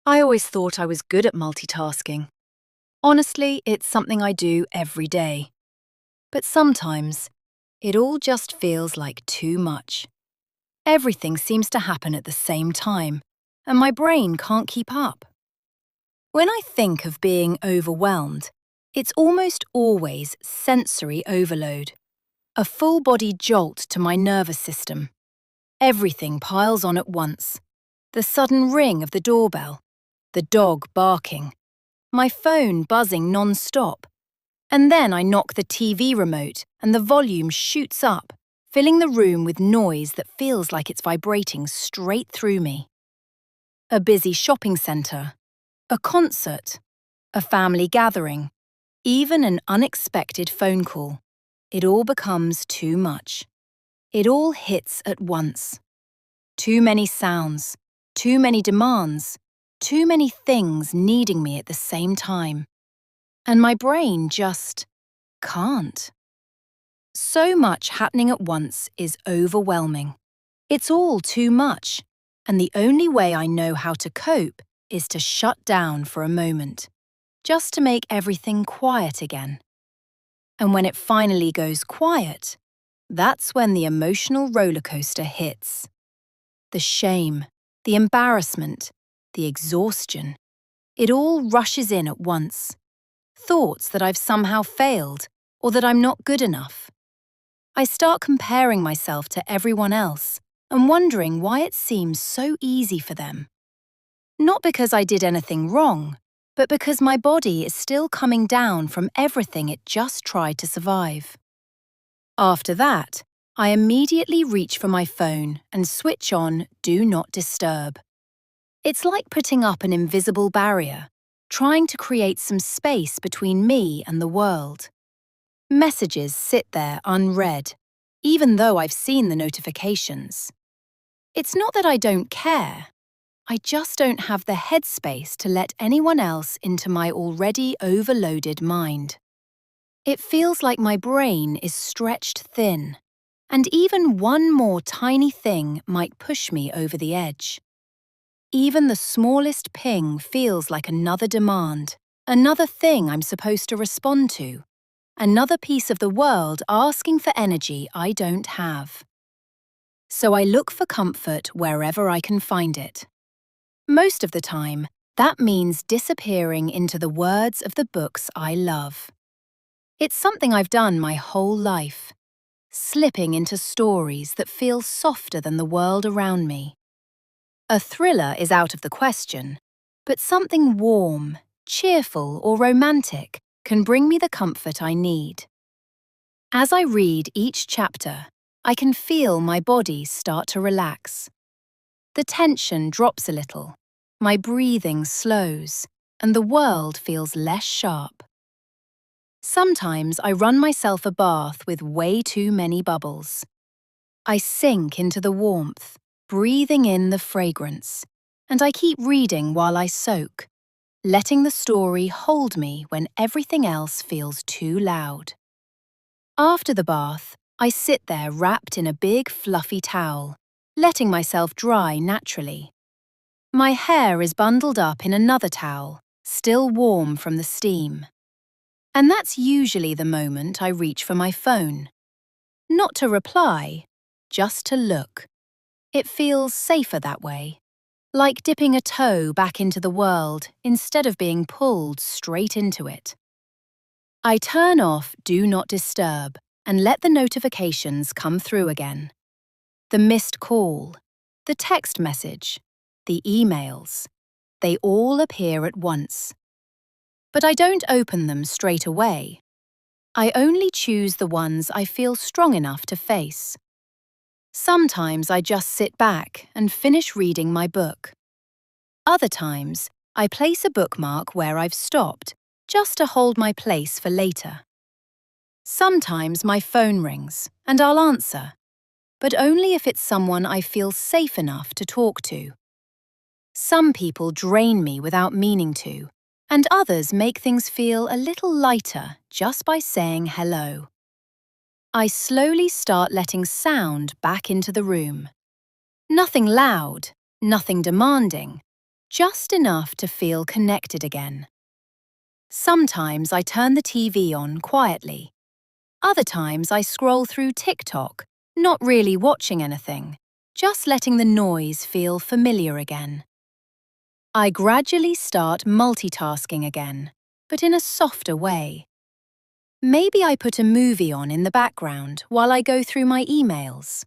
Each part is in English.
I always thought I was good at multitasking. Honestly, it's something I do every day. But sometimes, it all just feels like too much. Everything seems to happen at the same time, and my brain can't keep up. When I think of being overwhelmed, it's almost always sensory overload. A full-body jolt to my nervous system. Everything piles on at once. The sudden ring of the doorbell, the dog barking, my phone buzzing non-stop. And then I knock the TV remote and the volume shoots up, filling the room with noise that feels like it's vibrating straight through me. A busy shopping centre, a concert, a family gathering, even an unexpected phone call. It all becomes too much. It all hits at once. Too many sounds, too many demands, too many things needing me at the same time. And my brain just can't. So much happening at once is overwhelming. It's all too much, and the only way I know how to cope is to shut down for a moment, just to make everything quiet again. And when it finally goes quiet, that's when the emotional rollercoaster hits. The shame, the embarrassment, the exhaustion. It all rushes in at once. Thoughts that I've somehow failed or that I'm not good enough. I start comparing myself to everyone else and wondering why it seems so easy for them. Not because I did anything wrong, but because my body is still coming down from everything it just tried to survive. After that, I immediately reach for my phone and switch on Do Not Disturb. It's like putting up an invisible barrier, trying to create some space between me and the world. Messages sit there unread, even though I've seen the notifications. It's not that I don't care. I just don't have the headspace to let anyone else into my already overloaded mind. It feels like my brain is stretched thin, and even one more tiny thing might push me over the edge. Even the smallest ping feels like another demand, another thing I'm supposed to respond to, another piece of the world asking for energy I don't have. So I look for comfort wherever I can find it. Most of the time, that means disappearing into the words of the books I love. It's something I've done my whole life, slipping into stories that feel softer than the world around me. A thriller is out of the question, but something warm, cheerful, or romantic can bring me the comfort I need. As I read each chapter, I can feel my body start to relax. The tension drops a little, my breathing slows, and the world feels less sharp. Sometimes I run myself a bath with way too many bubbles. I sink into the warmth, breathing in the fragrance, and I keep reading while I soak, letting the story hold me when everything else feels too loud. After the bath, I sit there wrapped in a big fluffy towel, letting myself dry naturally. My hair is bundled up in another towel, still warm from the steam. And that's usually the moment I reach for my phone. Not to reply, just to look. It feels safer that way, like dipping a toe back into the world instead of being pulled straight into it. I turn off Do Not Disturb and let the notifications come through again. The missed call, the text message, the emails, they all appear at once. But I don't open them straight away. I only choose the ones I feel strong enough to face. Sometimes I just sit back and finish reading my book. Other times, I place a bookmark where I've stopped, just to hold my place for later. Sometimes my phone rings, and I'll answer, but only if it's someone I feel safe enough to talk to. Some people drain me without meaning to, and others make things feel a little lighter just by saying hello. I slowly start letting sound back into the room. Nothing loud, nothing demanding, just enough to feel connected again. Sometimes I turn the TV on quietly. Other times I scroll through TikTok, not really watching anything, just letting the noise feel familiar again. I gradually start multitasking again, but in a softer way. Maybe I put a movie on in the background while I go through my emails.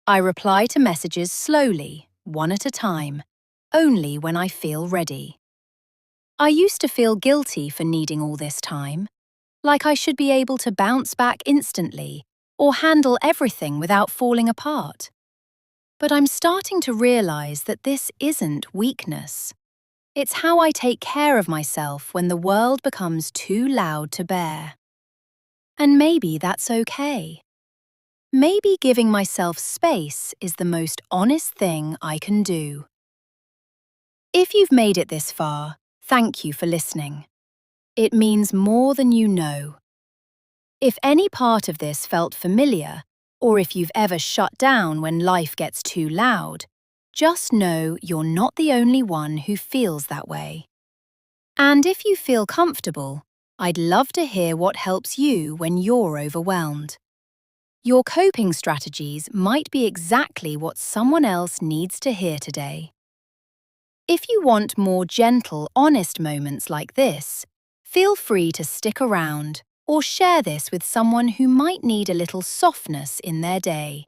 I reply to messages slowly, one at a time, only when I feel ready. I used to feel guilty for needing all this time, like I should be able to bounce back instantly or handle everything without falling apart. But I'm starting to realize that this isn't weakness. It's how I take care of myself when the world becomes too loud to bear. And maybe that's okay. Maybe giving myself space is the most honest thing I can do. If you've made it this far, thank you for listening. It means more than you know. If any part of this felt familiar, or if you've ever shut down when life gets too loud, just know you're not the only one who feels that way. And if you feel comfortable, I'd love to hear what helps you when you're overwhelmed. Your coping strategies might be exactly what someone else needs to hear today. If you want more gentle, honest moments like this, feel free to stick around or share this with someone who might need a little softness in their day.